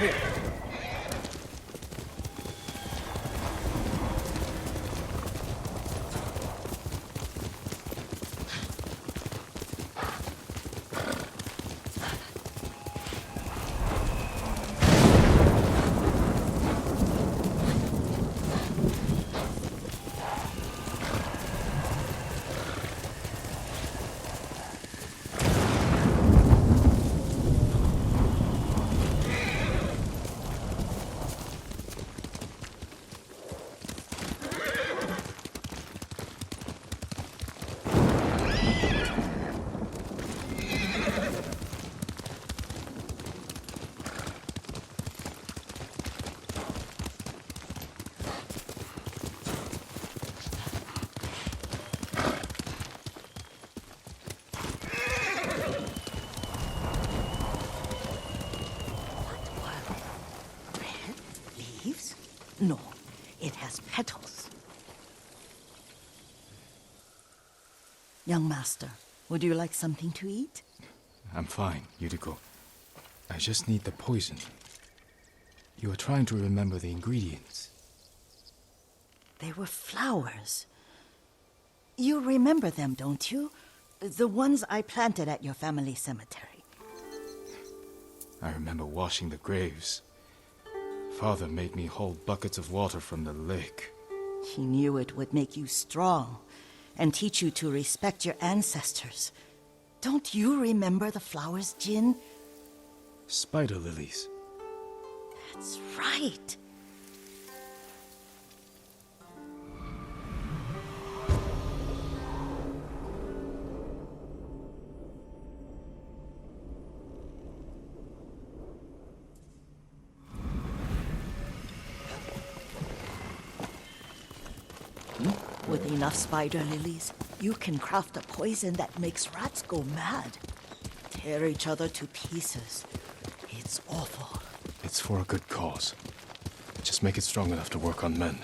Here. No, it has petals. Young master, would you like something to eat? I'm fine, Yuriko. I just need the poison. You are trying to remember the ingredients. They were flowers. You remember them, don't you? The ones I planted at your family cemetery. I remember washing the graves. Father made me hold buckets of water from the lake. He knew it would make you strong and teach you to respect your ancestors. Don't you remember the flowers, Jin? Spider lilies. That's right. With enough spider lilies, you can craft a poison that makes rats go mad. Tear each other to pieces. It's awful. It's for a good cause. Just make it strong enough to work on men.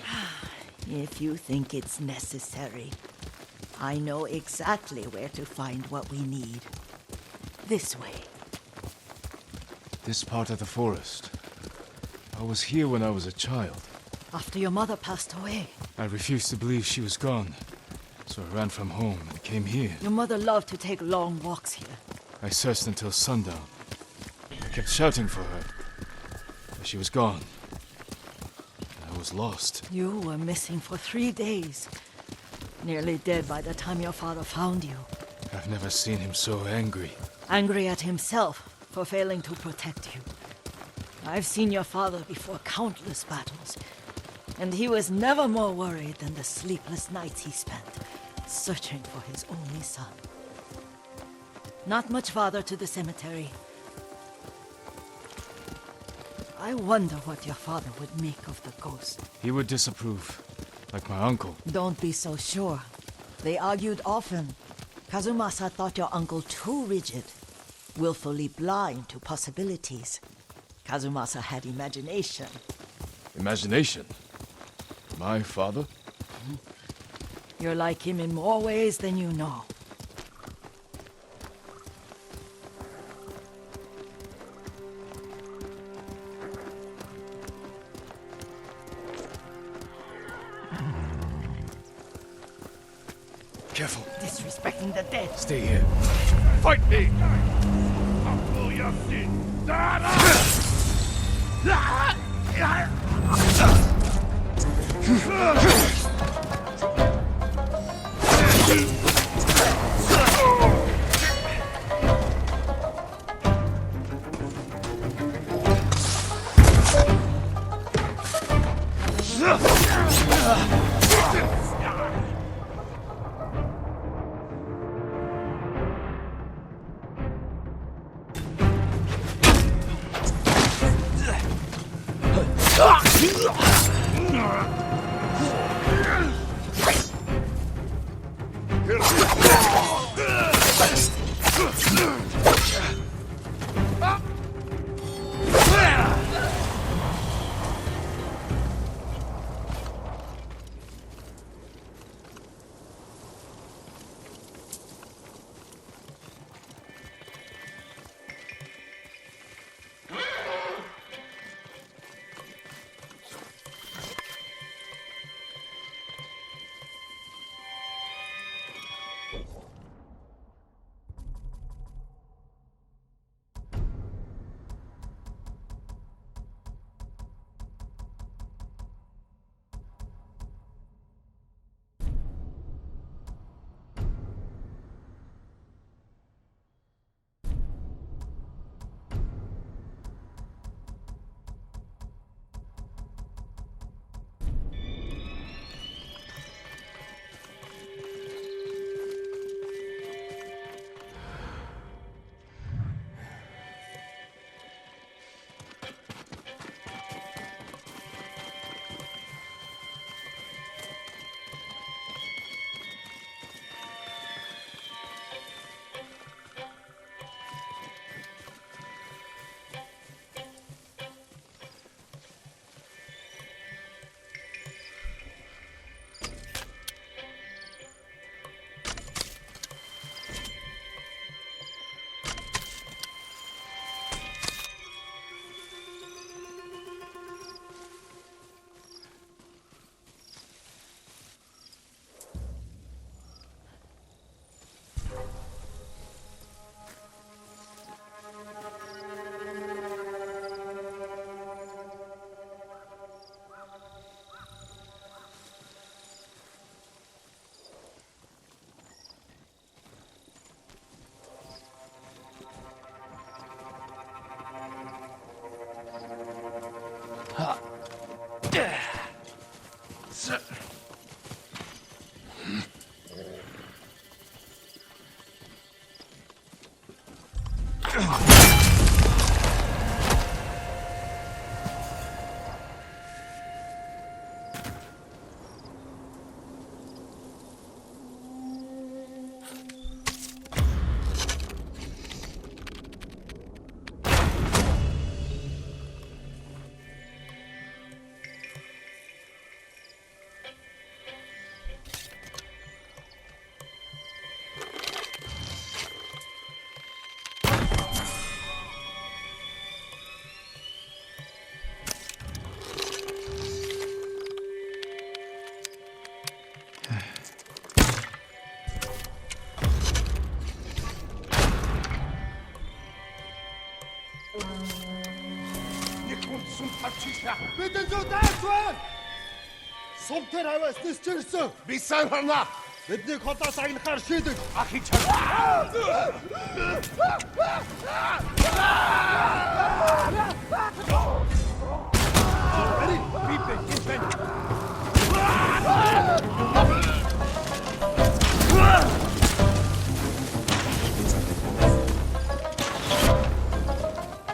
If you think it's necessary, I know exactly where to find what we need. This way. This part of the forest. I was here when I was a child. After your mother passed away. I refused to believe she was gone. So I ran from home and came here. Your mother loved to take long walks here. I searched until sundown. I kept shouting for her. But she was gone. And I was lost. You were missing for 3 days. Nearly dead by the time your father found you. I've never seen him so angry. Angry at himself for failing to protect you. I've seen your father before countless battles. And he was never more worried than the sleepless nights he spent searching for his only son. Not much farther to the cemetery. I wonder what your father would make of the ghost. He would disapprove, like my uncle. Don't be so sure. They argued often. Kazumasa thought your uncle too rigid, willfully blind to possibilities. Kazumasa had imagination. Imagination? My father? You're like him in more ways than you know. Careful. Disrespecting the dead. Stay here. Fight me! I'll pull your feet. Нэг хүн сүм тавчихлаа. Бидний зөв даацваа! Сумтэр аваас нисчирсэн! Би санана. Бидний хотоос агнахаар шийдэг! Ахи чар. Би бэлэн.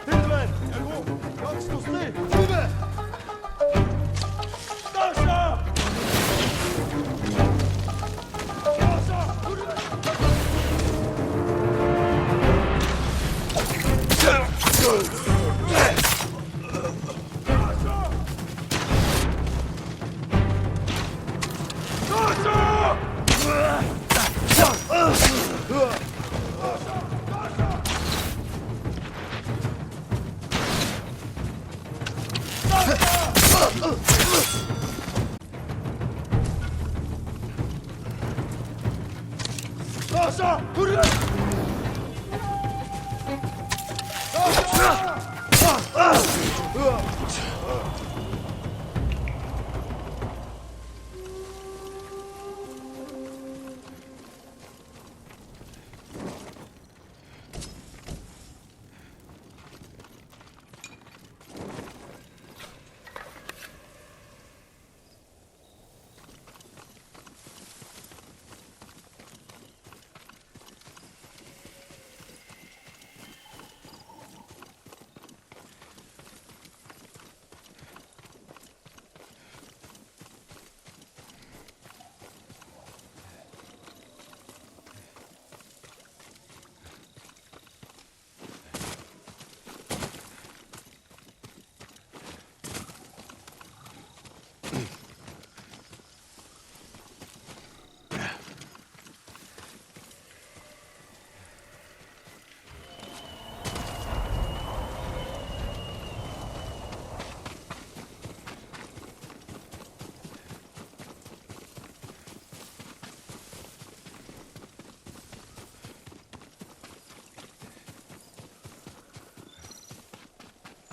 Тэрвэн! Яруу! Яач тусны! Зүбэ! Дашаа! Дашаа! Хүргэн!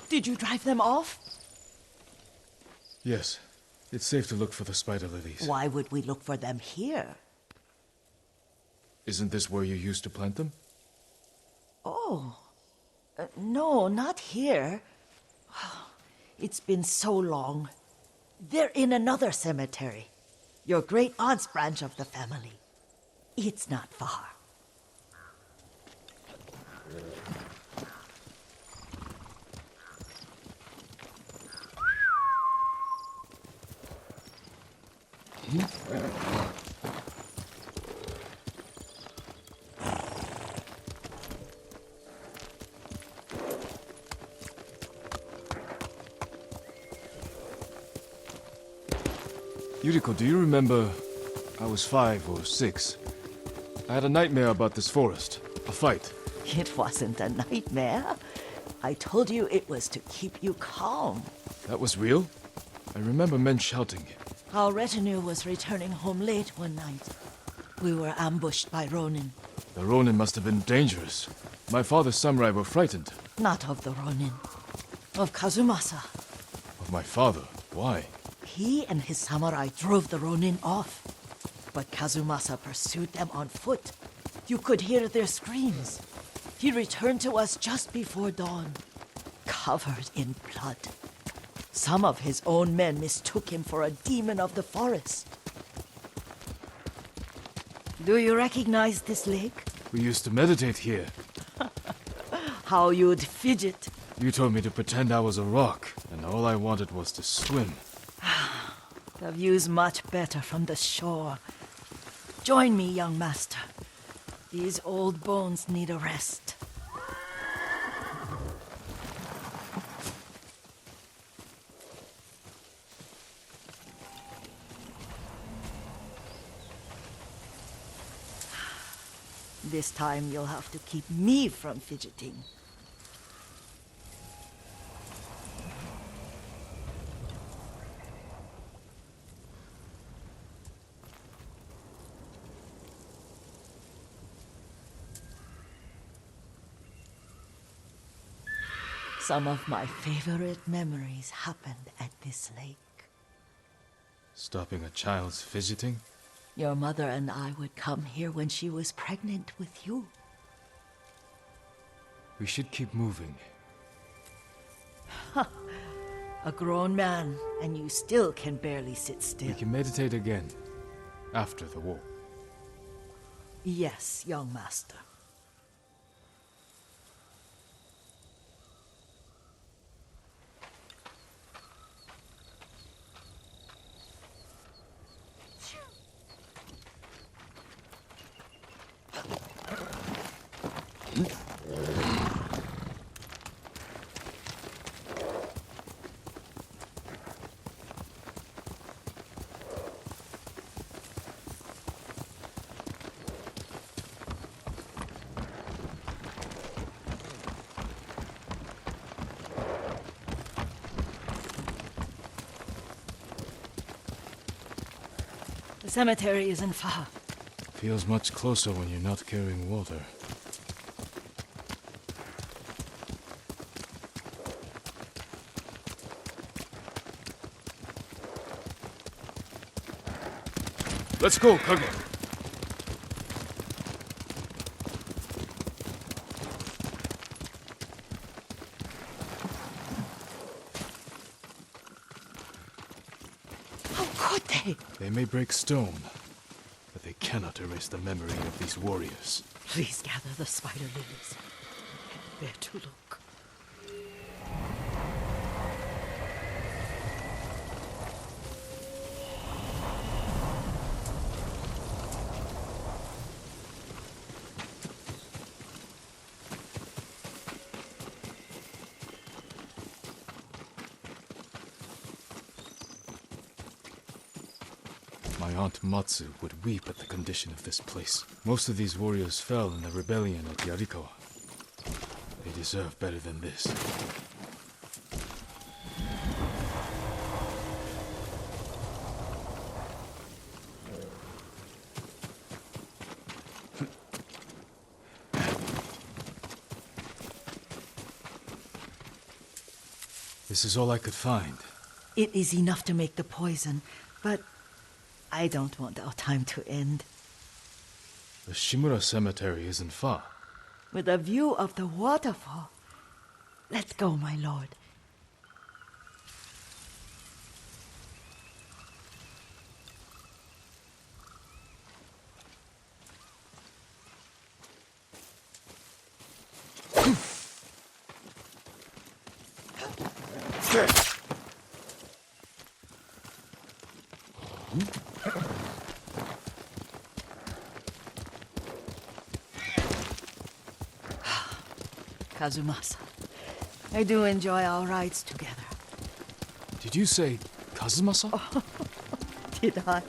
Did you drive them off? Yes. It's safe to look for the spider lilies. Why would we look for them here? Isn't this where you used to plant them? Oh. No, not here. It's been so long. They're in another cemetery. Your great aunt's branch of the family. It's not far. Yuriko, do you remember? I was 5 or 6. I had a nightmare about this forest. A fight. It wasn't a nightmare. I told you it was to keep you calm. That was real? I remember men shouting. Our retinue was returning home late one night. We were ambushed by Ronin. The Ronin must have been dangerous. My father's samurai were frightened. Not of the Ronin. Of Kazumasa. Of my father. Why? He and his samurai drove the Ronin off. But Kazumasa pursued them on foot. You could hear their screams. He returned to us just before dawn, covered in blood. Some of his own men mistook him for a demon of the forest. Do you recognize this lake? We used to meditate here. How you'd fidget. You told me to pretend I was a rock, and all I wanted was to swim. The view's much better from the shore. Join me, young master. These old bones need a rest. This time you'll have to keep me from fidgeting. Some of my favorite memories happened at this lake. Stopping a child's fidgeting? Your mother and I would come here when she was pregnant with you. We should keep moving. A grown man, and you still can barely sit We still. can meditate again. After the war. Yes, young master. The cemetery isn't far. Feels much closer when you're not carrying water. Let's go, Kage. How could they? They may break stone, but they cannot erase the memory of these warriors. Please gather the spider lilies. I can't bear to look. My aunt Matsu would weep at the condition of this place. Most of these warriors fell in the rebellion at Yarikawa. They deserve better than this. This is all I could find. It is enough to make the poison, but I don't want our time to end. The Shimura Cemetery isn't far. With a view of the waterfall. Let's go, my lord. Kazumasa, I do enjoy our rides together. Did you say Kazumasa? Did I?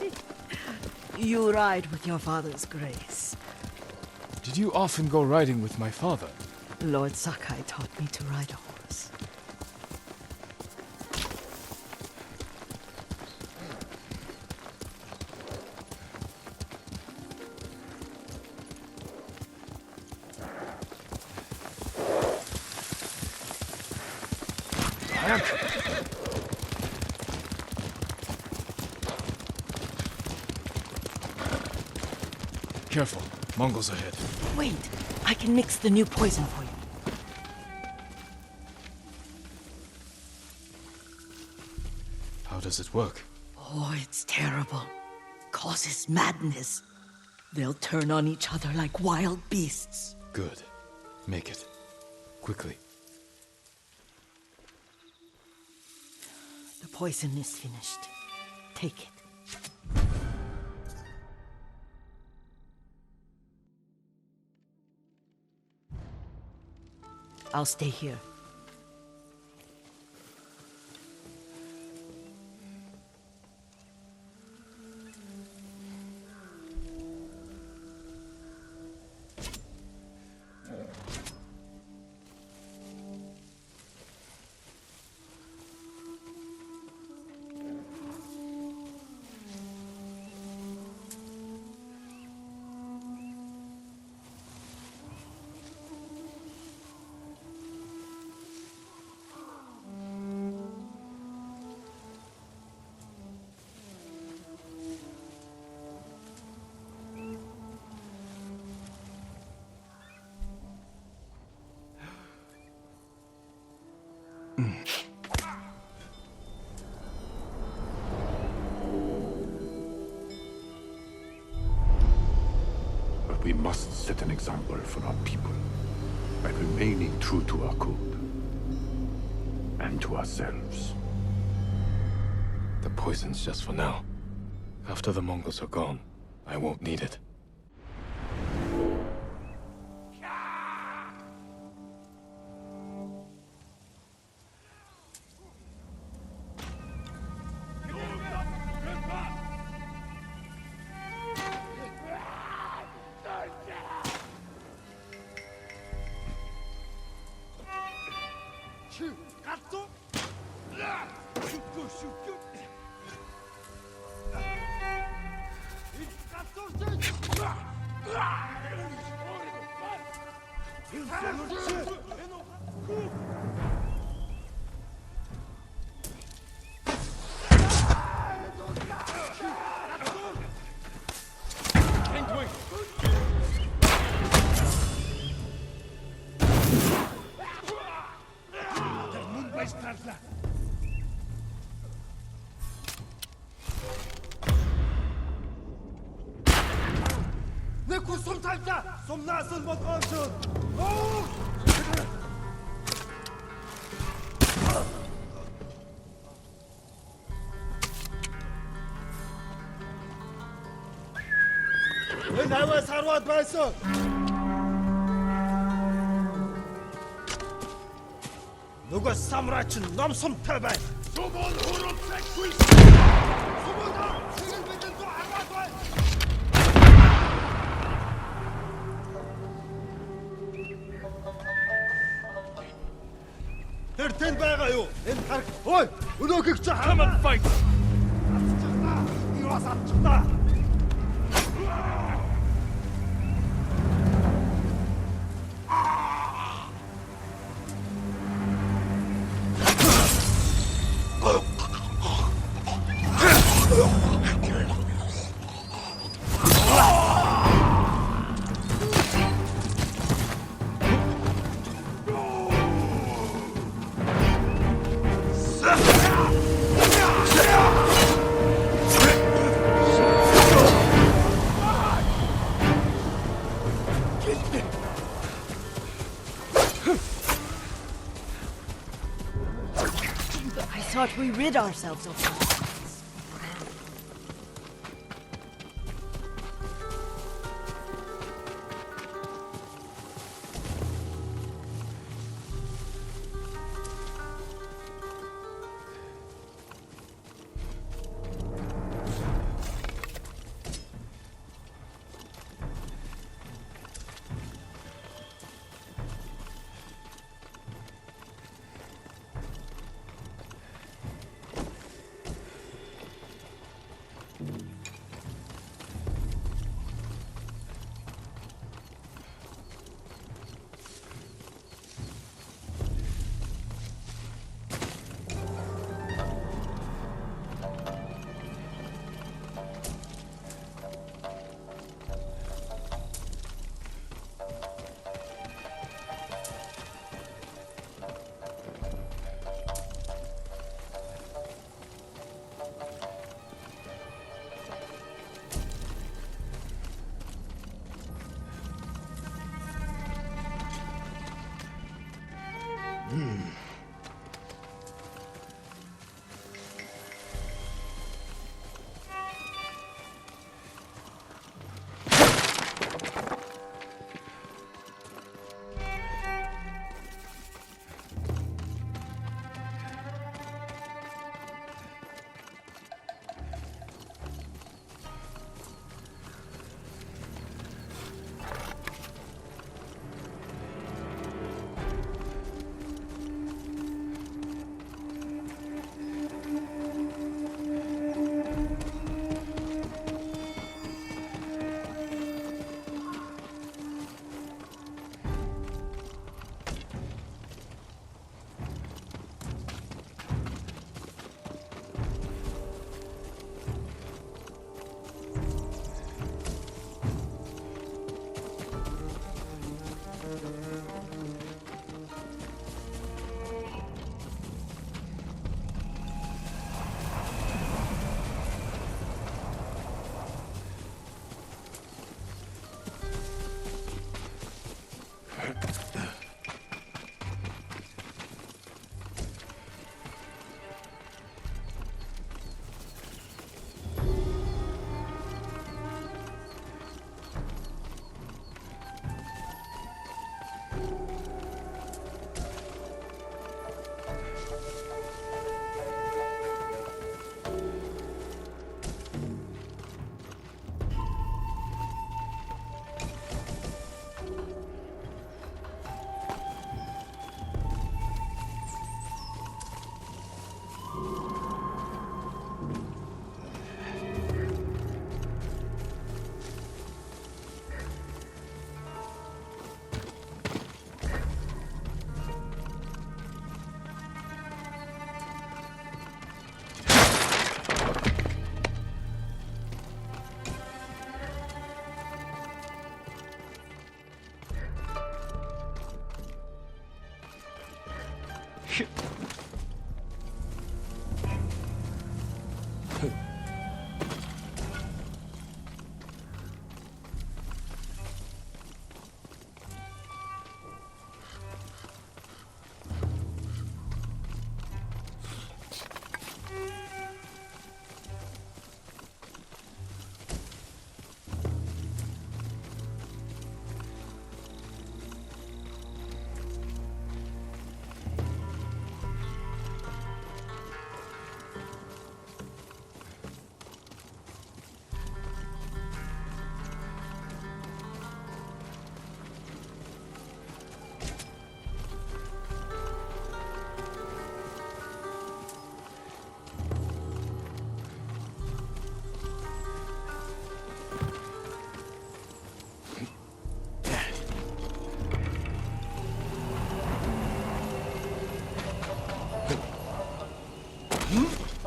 You ride with your father's grace. Did you often go riding with my father? Lord Sakai taught me to ride a horse. Careful, Mongols ahead. Wait, I can mix the new poison for you. How does it work? Oh, it's terrible. Causes madness. They'll turn on each other like wild beasts. Good. Make it. Quickly. The poison is finished. Take it. I'll stay here. must set an example for our people by remaining true to our code and to ourselves. The poison's just for now. After the Mongols are gone, I won't need it. Энэ аваас харваад байсан. Нөгөө самрач номсомтой бай. Сумон хуруцаггүй. Сумоноо тэгэл бидэн зүү харваад бай. Тэр тэн байгаа юу? Энэ хараг. Ой, өнөөгч чи хамаа fight. Атчихлаа. Юу бас атчихлаа. I thought we rid ourselves of them.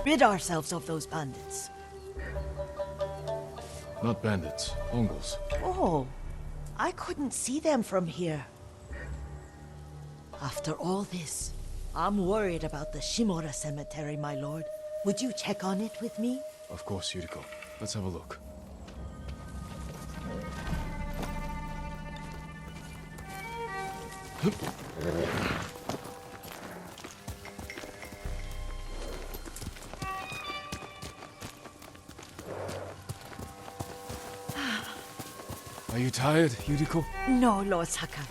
Rid ourselves of those bandits. Not bandits, Mongols. Oh, I couldn't see them from here. After all this, I'm worried about the Shimura cemetery, my lord. Would you check on it with me? Of course, Yuriko. Let's have a look. Are you tired, Yuriko? No, Lord Sakai.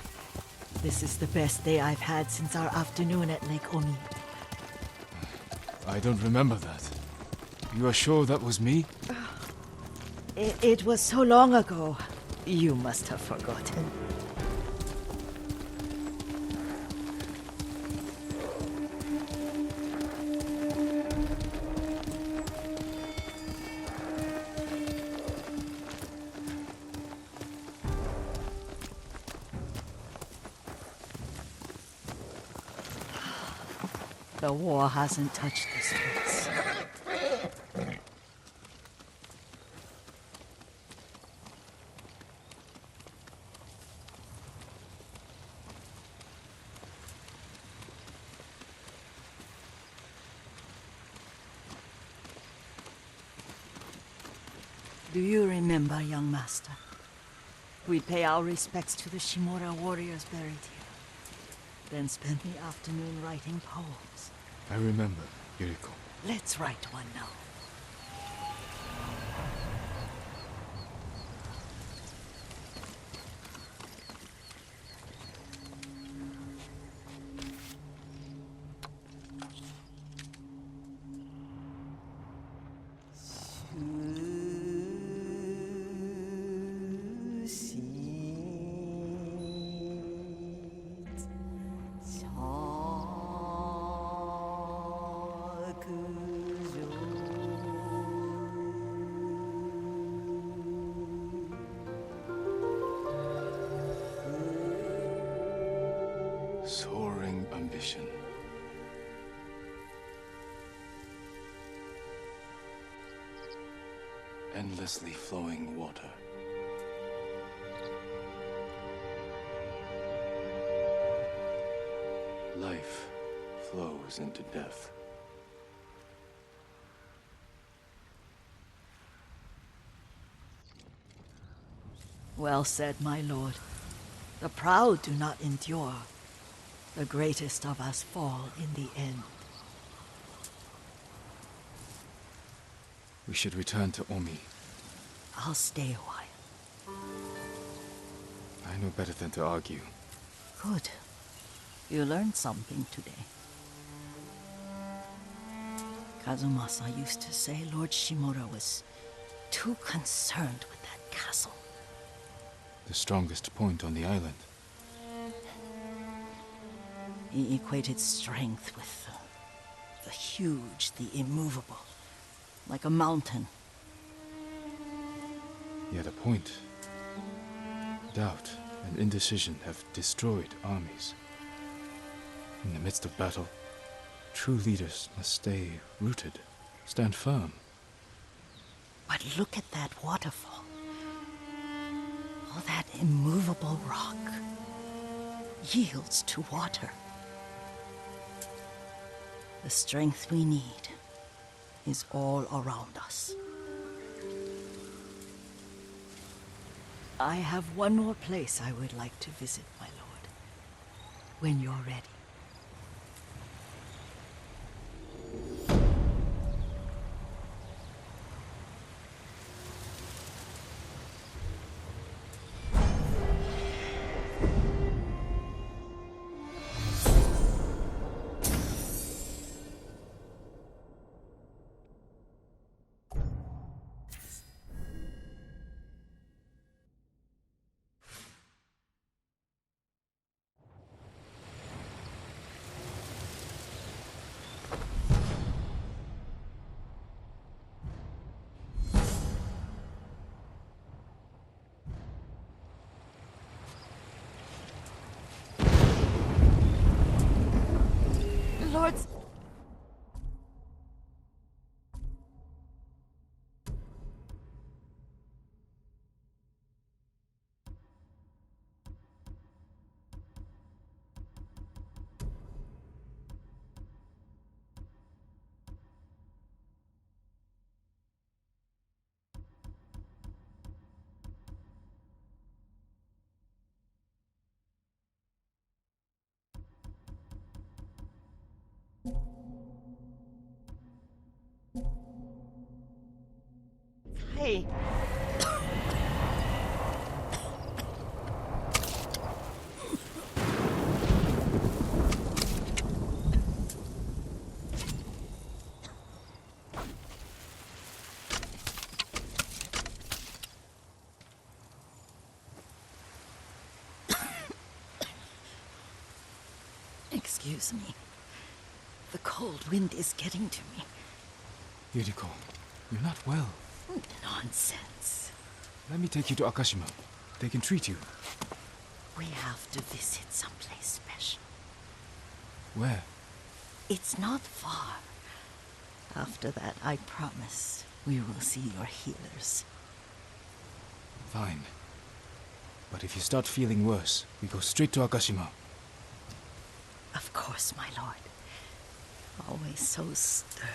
This is the best day I've had since our afternoon at Lake Omi. I don't remember that. You are sure that was me? It was so long ago. You must have forgotten. The war hasn't touched the streets. Do you remember, young master? We pay our respects to the Shimura warriors buried here, then spend the afternoon writing poems. I remember, Yuriko. Let's write one now. Soaring ambition. Endlessly flowing water. Life flows into death. Well said, my lord. The proud do not endure. The greatest of us fall in the end. We should return to Omi. I'll stay a while. I know better than to argue. Good. You learned something today. Kazumasa used to say Lord Shimura was too concerned with that castle. The strongest point on the island. He equated strength with the huge, the immovable, like a mountain. Yet a point. Doubt and indecision have destroyed armies. In the midst of battle, true leaders must stay rooted, stand firm. But look at that waterfall. All that immovable rock yields to water. The strength we need is all around us. I have one more place I would like to visit, my lord. When you're ready. Lords... Hey. Excuse me. The cold wind is getting to me. Yuriko, you're not well. Nonsense. Let me take you to Akashima. They can treat you. We have to visit someplace special. Where? It's not far. After that, I promise we will see your healers. Fine. But if you start feeling worse, we go straight to Akashima. Of course, my lord. Always so stern.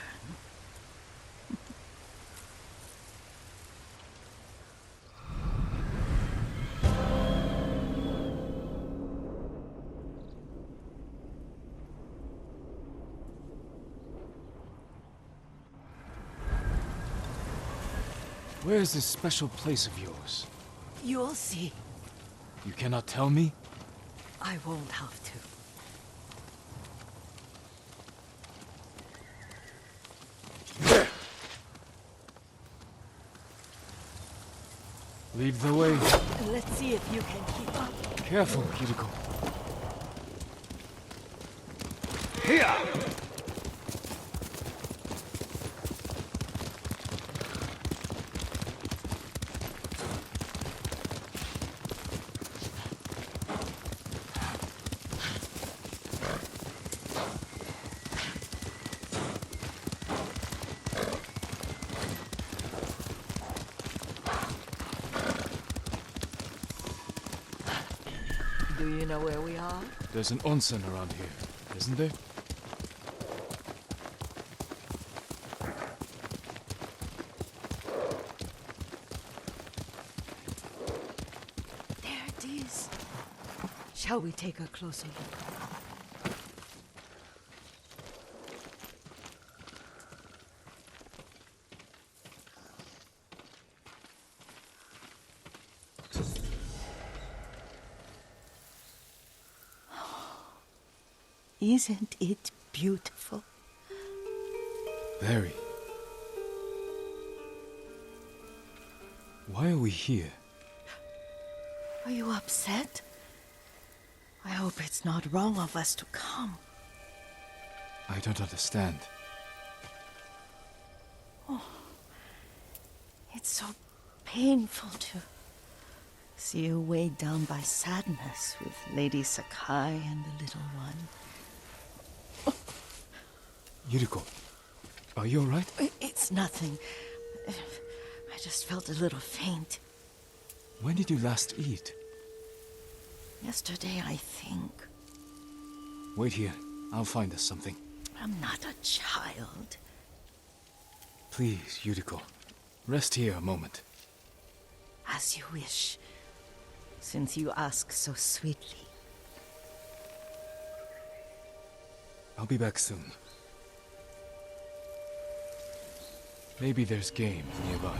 Where is this special place of yours? You'll see. You cannot tell me? I won't have to. Lead the way. Let's see if you can keep up. Careful, Yuriko. Here! Do you know where we are? There's an onsen around here, isn't there? There it is. Shall we take a closer look? Isn't it beautiful? Very. Why are we here? Are you upset? I hope it's not wrong of us to come. I don't understand. It's so painful to see you weighed down by sadness with Lady Sakai and the little one. Yuriko, are you alright? It's nothing. I just felt a little faint. When did you last eat? Yesterday, I think. Wait here. I'll find us something. am not a child. Please, Yuriko. Rest here a moment. As you wish, since you ask so sweetly. I'll be back soon. Maybe there's game nearby.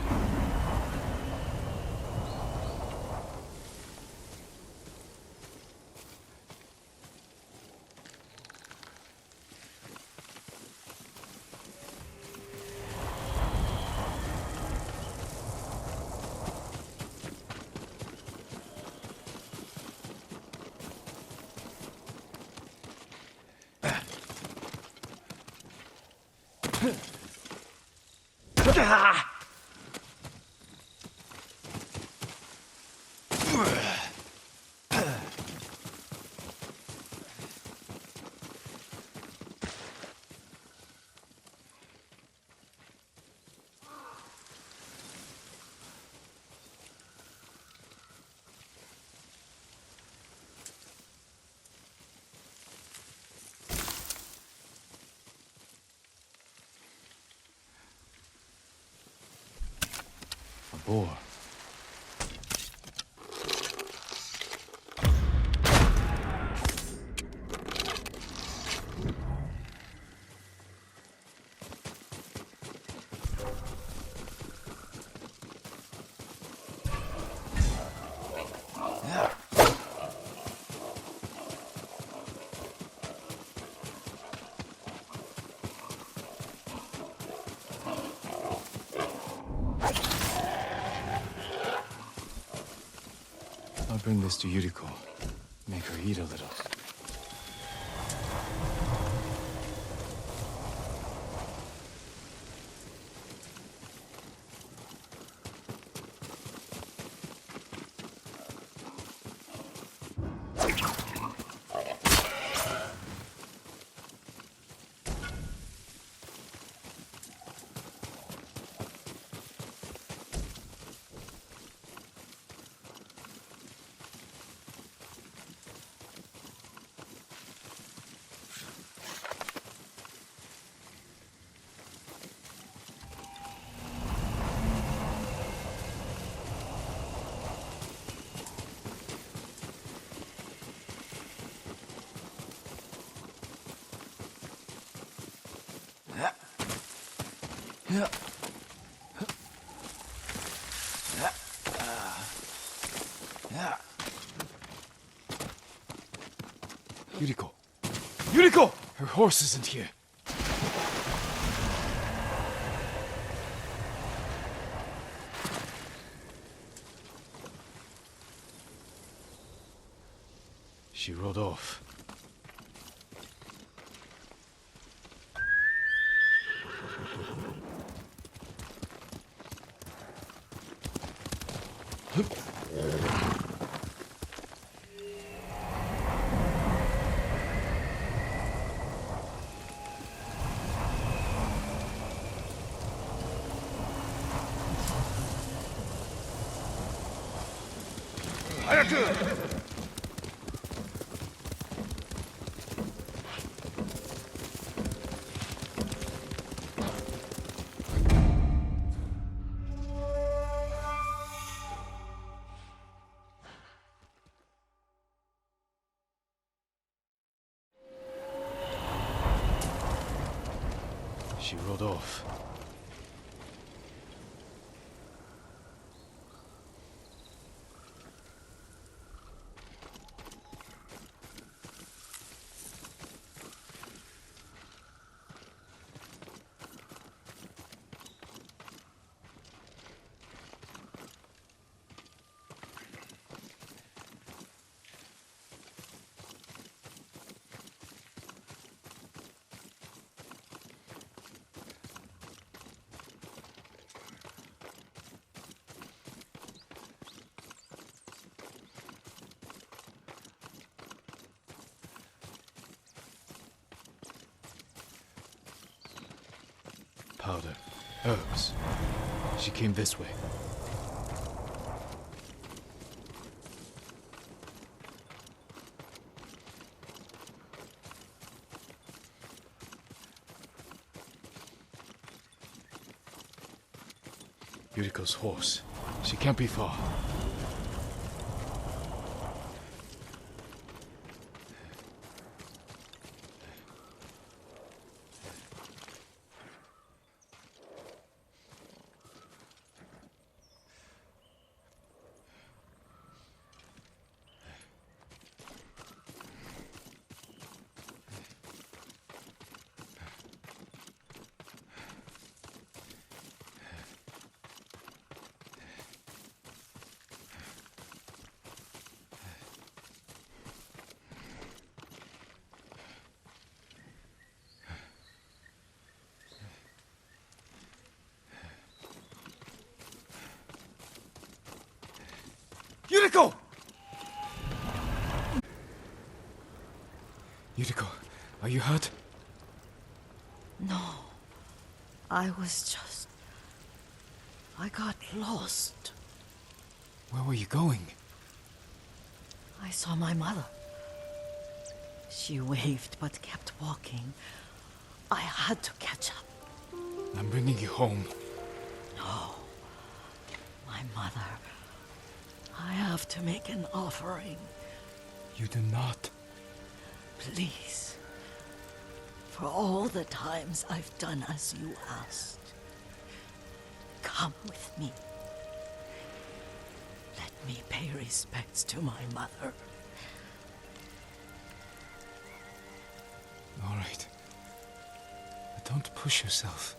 A boar. I'll bring this to Yuriko. Make her eat a little. Yuriko! Yuriko! Her horse isn't here. She rode off. She rode off. Powder. Herbs. She came this way. Yuriko's horse. She can't be far. Yuriko! Yuriko, are you hurt? No. I got lost. Where were you going? I saw my mother. She waved but kept walking. I had to catch up. I'm bringing you home. No. My mother. I have to make an offering. You do not. Please. For all the times I've done as you asked. Come with me. Let me pay respects to my mother. All right. But don't push yourself.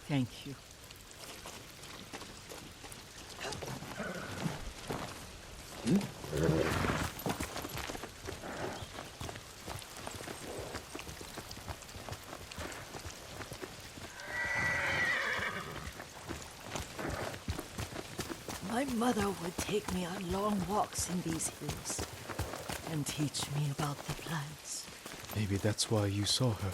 Thank you. My mother would take me on long walks in these hills and teach me about the plants. Maybe that's why you saw her.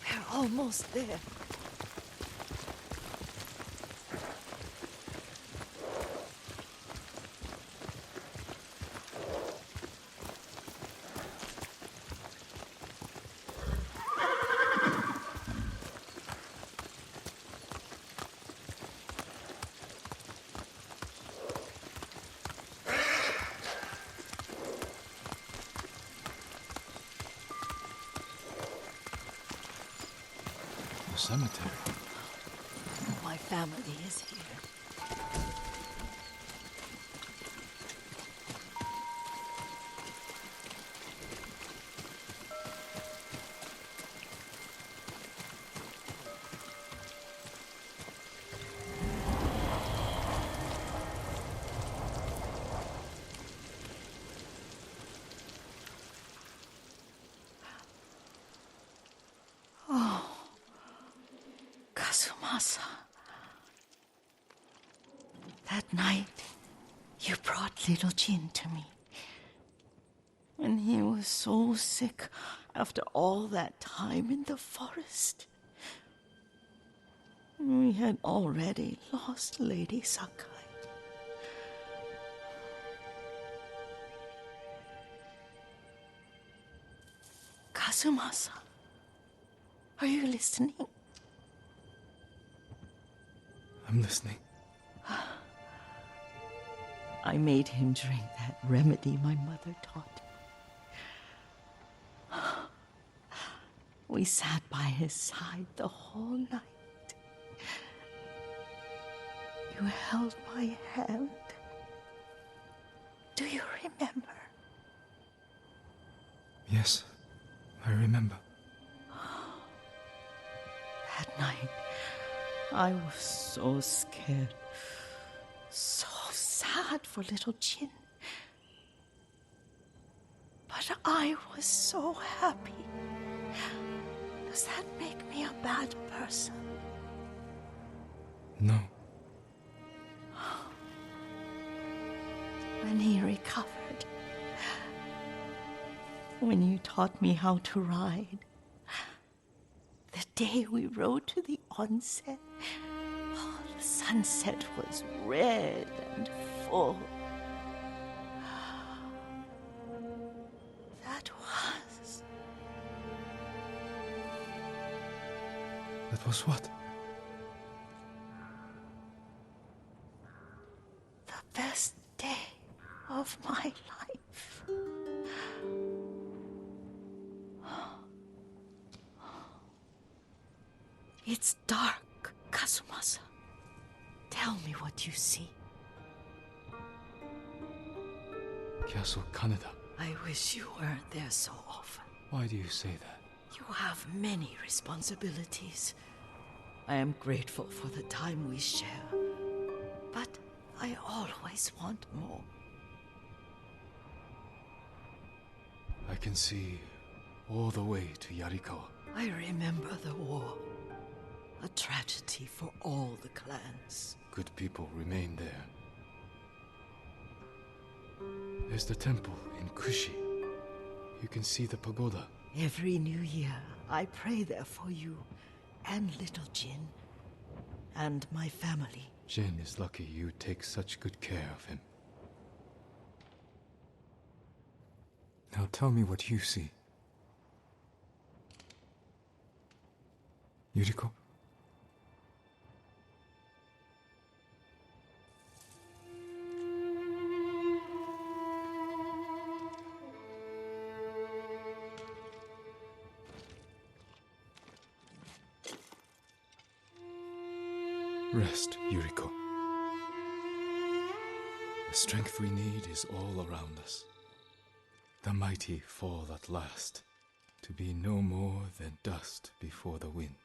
We're almost there. The cemetery. My family is here. Kazumasa. That night, you brought little Jin to me. And he was so sick after all that time in the forest. We had already lost Lady Sakai. Kazumasa, are you listening? I'm listening. I made him drink that remedy my mother taught me. We sat by his side the whole night. You held my hand. Do you remember? Yes, I remember. That night, I was so scared, so sad for little Jin. But I was so happy. Does that make me a bad person? No. When he recovered, when you taught me how to ride, the day we rode to the onsen. Oh, the sunset was red and full. That was... That was what? the best day of my life. It's dark, Kazumasa. Tell me what you see. Castle Kaneda. I wish you weren't there so often. Why do you say that? You have many responsibilities. I am grateful for the time we share, but I always want more. I can see all the way to Yarikawa. I remember the war. A tragedy for all the clans. Good people remain there. There's the temple in Kushi. You can see the pagoda. Every new year, I pray there for you and little Jin and my family. Jin is lucky you take such good care of him. Now tell me what you see. Yuriko? Rest, Yuriko. The strength we need is all around us. The mighty fall at last, to be no more than dust before the wind.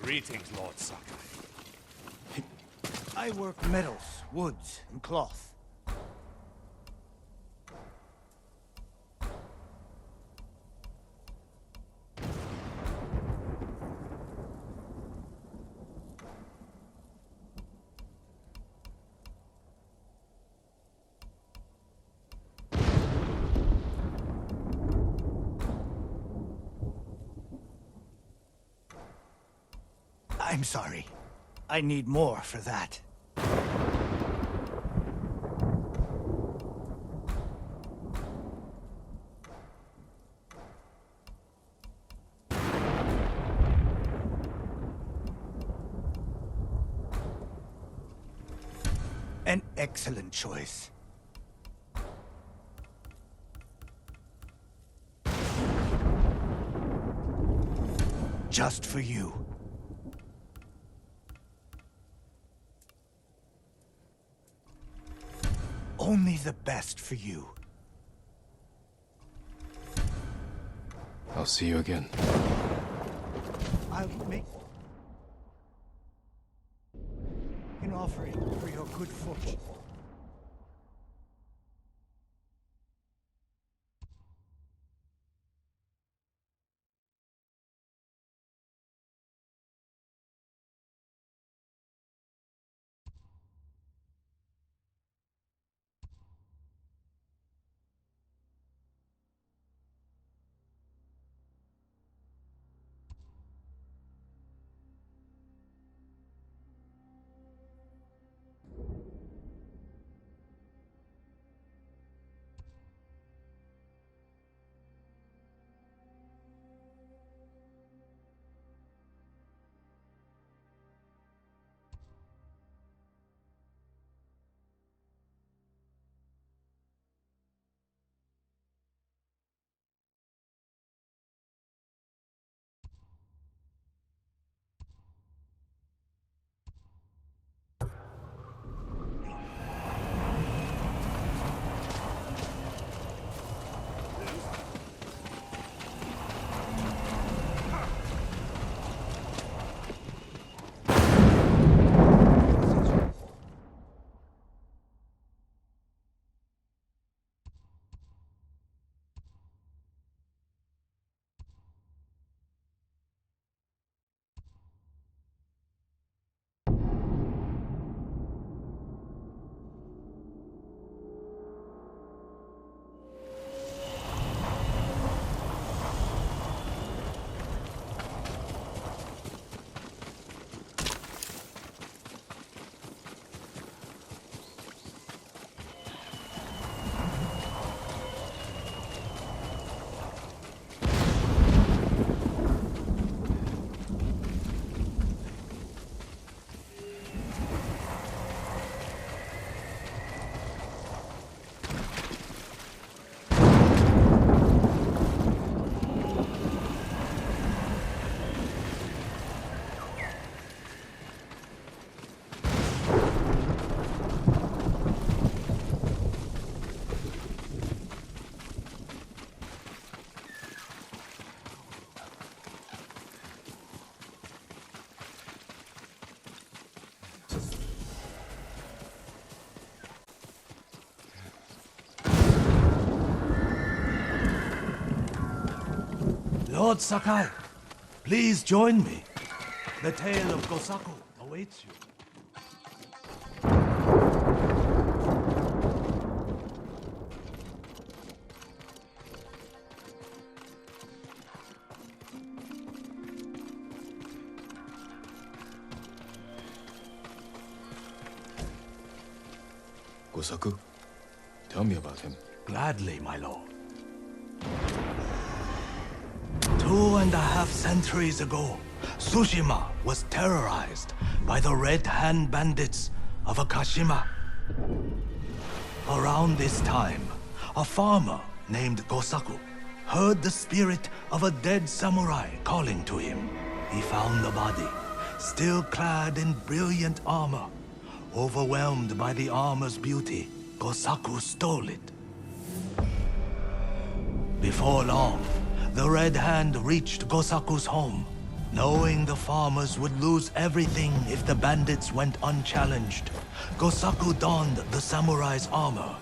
Greetings, Lord Sakai. I work metals, woods, and cloth. I'm sorry. I need more for that. An excellent choice. Just for you. Only the best for you. I'll see you again. I'll make an offering for your good fortune. Lord Sakai, please join me. The tale of Gosaku awaits you. Gosaku? Tell me about him. Gladly, my lord. 2.5 centuries ago, Tsushima was terrorized by the Red Hand bandits of Akashima. Around this time, a farmer named Gosaku heard the spirit of a dead samurai calling to him. He found the body, still clad in brilliant armor. Overwhelmed by the armor's beauty, Gosaku stole it. Before long, the Red Hand reached Gosaku's home. Knowing the farmers would lose everything if the bandits went unchallenged, Gosaku donned the samurai's armor.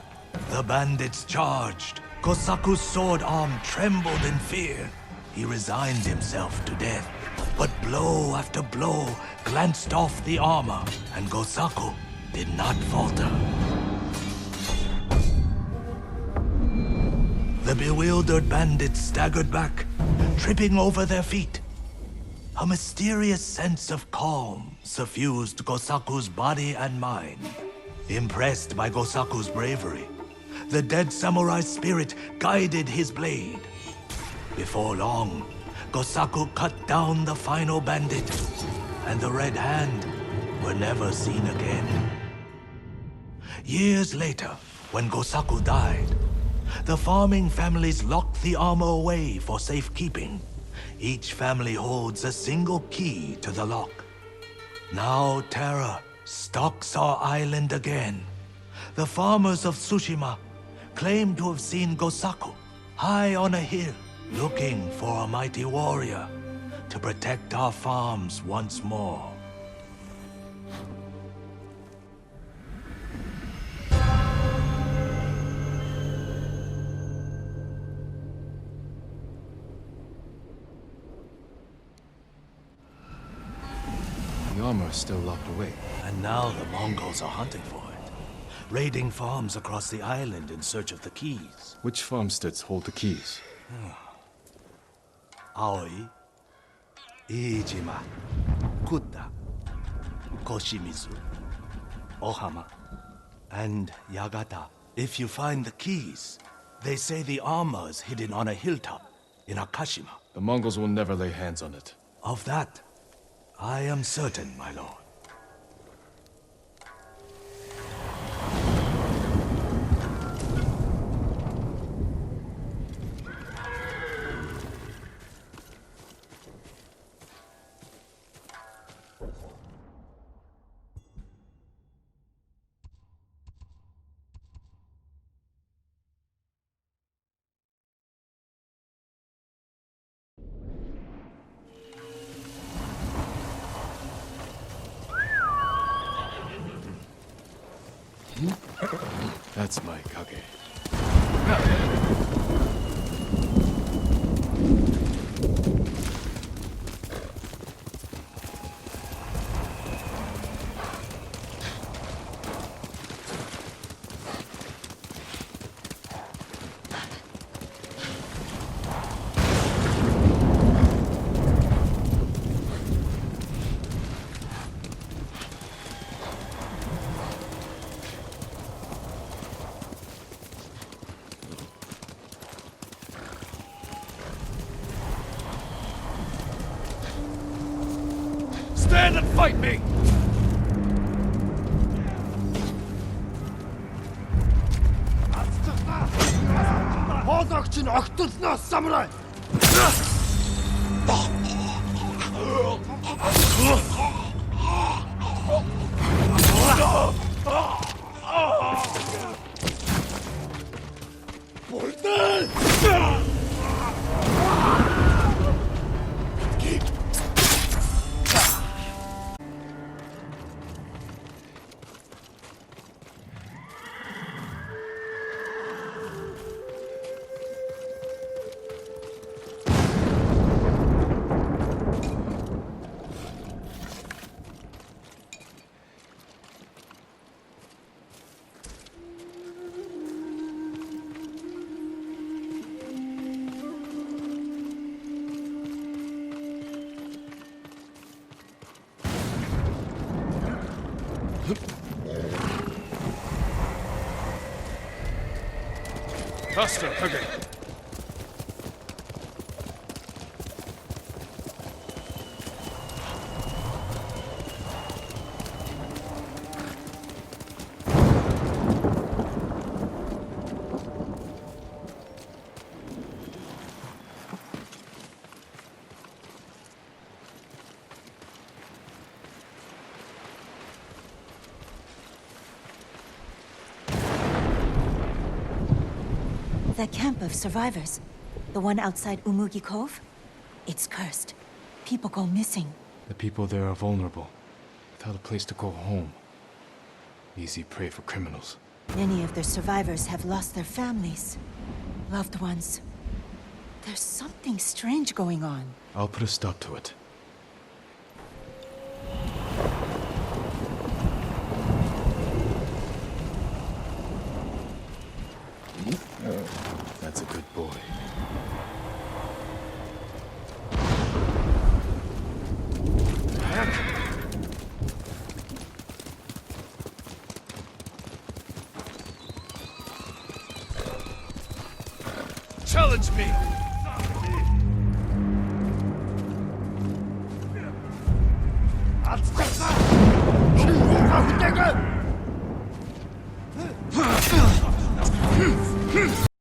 The bandits charged. Gosaku's sword arm trembled in fear. He resigned himself to death. But blow after blow glanced off the armor, and Gosaku did not falter. The bewildered bandits staggered back, tripping over their feet. A mysterious sense of calm suffused Gosaku's body and mind. Impressed by Gosaku's bravery, the dead samurai's spirit guided his blade. Before long, Gosaku cut down the final bandit, and the Red Hand were never seen again. Years later, when Gosaku died, the farming families locked the armor away for safekeeping. Each family holds a single key to the lock. Now terror stalks our island again. The farmers of Tsushima claim to have seen Gosaku high on a hill, looking for a mighty warrior to protect our farms once more. The armor is still locked away. And now the Mongols are hunting for it, raiding farms across the island in search of the keys. Which farmsteads hold the keys? Aoi, Iijima, Kuta, Koshimizu, Ohama, and Yagata. If you find the keys, they say the armor is hidden on a hilltop in Akashima. The Mongols will never lay hands on it. Of that, I am certain, my lord. That's my kage. Stand and fight me! Хоолойч нь огтлноос самурай. Faster, Huggy! That camp of survivors, the one outside Umugi Cove, it's cursed. People go missing. The people there are vulnerable, without a place to call home. Easy prey for criminals. Many of the survivors have lost their families, loved ones. There's something strange going on. I'll put a stop to it. That's a good boy. Challenge me!